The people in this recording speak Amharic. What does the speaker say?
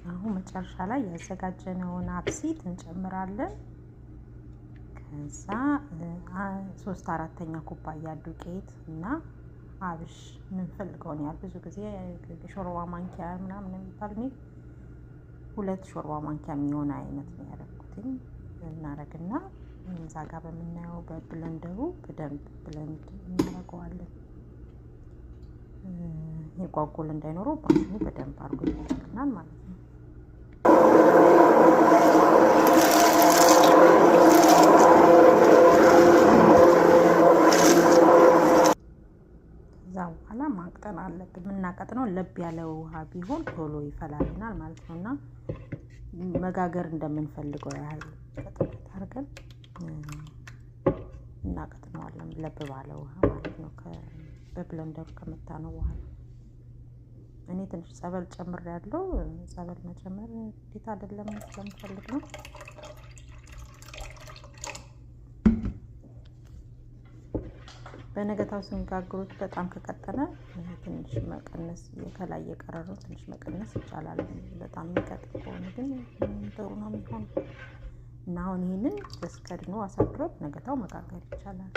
አሁን መጨረሻ ላይ ያዘጋጀነውን አብሲት እንጨምራለን። ከዛ 3/4 ኩባያ ዱቄት እና አብሽ የምንፈልገውን ያህል፣ ብዙ ጊዜ ሾርባ ማንኪያ ምናምን የሚባል እኔ 2 ሾርባ ማንኪያ የሚሆን አይነት ነው ያደረኩትኝ። እናረግና እዛ ጋር በምናየው በብለንደሩ በደንብ ብለንድ እናደርገዋለን። የጓጉል እንዳይኖረው ባሽኑ በደንብ አድርጎ ይፈጭልናል ማለት ነው። ከዛ በኋላ ማቅጠን አለብን። የምናቀጥነው ለብ ያለ ውሃ ቢሆን ቶሎ ይፈላልናል ማለት ነው እና መጋገር እንደምንፈልገው ያህል ቅጥነት አድርገን እናቀጥነዋለን። ለብ ባለ ውሃ ማለት ነው በብለንደሩ ከመታነው በኋላ። እኔ ትንሽ ጸበል ጨምሬያለሁ። ጸበል መጨመር ግዴታ አይደለም ስለምፈልግ ነው። በነገታው ስንጋግሩት በጣም ከቀጠነ ትንሽ መቀነስ፣ ከላይ የቀረረው ትንሽ መቀነስ ይቻላል። በጣም የሚቀጥል ከሆነ ግን ጥሩ ነው የሚሆነው እና አሁን ይሄንን ከድኖ አሳድሮ ነገታው መጋገር ይቻላል።